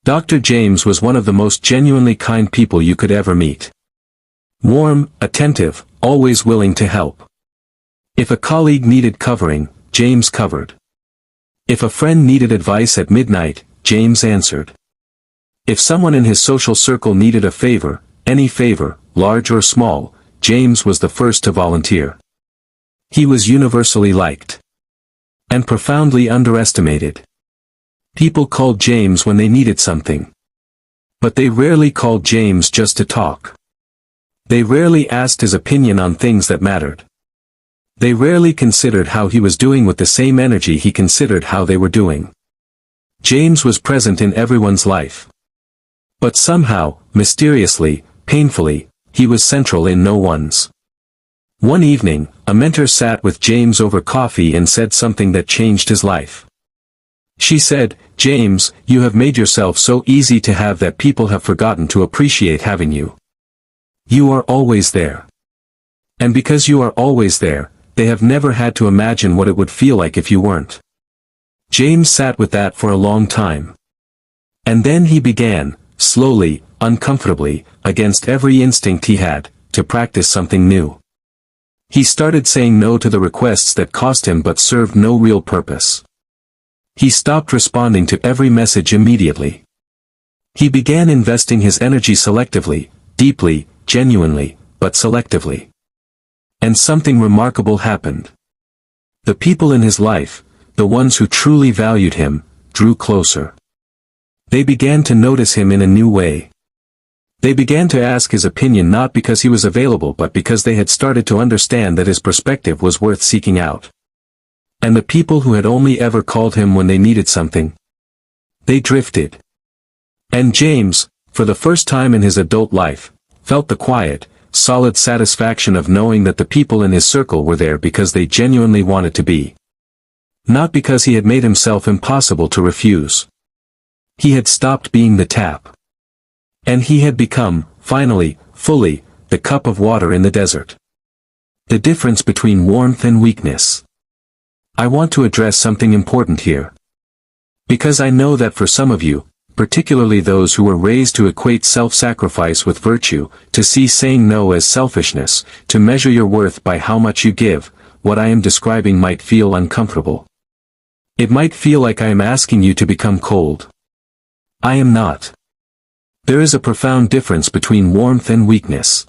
Dr. James was one of the most genuinely kind people you could ever meet. Warm, attentive, always willing to help. If a colleague needed covering, James covered. If a friend needed advice at midnight, James answered. If someone in his social circle needed a favor, any favor, large or small, James was the first to volunteer. He was universally liked. And profoundly underestimated. People called James when they needed something. But they rarely called James just to talk. They rarely asked his opinion on things that mattered. They rarely considered how he was doing with the same energy he considered how they were doing. James was present in everyone's life. But somehow, mysteriously, painfully, he was central in no one's. One evening, a mentor sat with James over coffee and said something that changed his life. She said, "James, you have made yourself so easy to have that people have forgotten to appreciate having you. You are always there. And because you are always there, they have never had to imagine what it would feel like if you weren't." James sat with that for a long time. And then he began, slowly, uncomfortably, against every instinct he had, to practice something new. He started saying no to the requests that cost him but served no real purpose. He stopped responding to every message immediately. He began investing his energy selectively, deeply, genuinely, but selectively. And something remarkable happened. The people in his life, the ones who truly valued him, drew closer. They began to notice him in a new way. They began to ask his opinion not because he was available but because they had started to understand that his perspective was worth seeking out. And the people who had only ever called him when they needed something, they drifted. And James, for the first time in his adult life, felt the quiet, solid satisfaction of knowing that the people in his circle were there because they genuinely wanted to be. Not because he had made himself impossible to refuse. He had stopped being the tap. And he had become, finally, fully, the cup of water in the desert. The difference between warmth and weakness. I want to address something important here. Because I know that for some of you, particularly those who were raised to equate self-sacrifice with virtue, to see saying no as selfishness, to measure your worth by how much you give, what I am describing might feel uncomfortable. It might feel like I am asking you to become cold. I am not. There is a profound difference between warmth and weakness.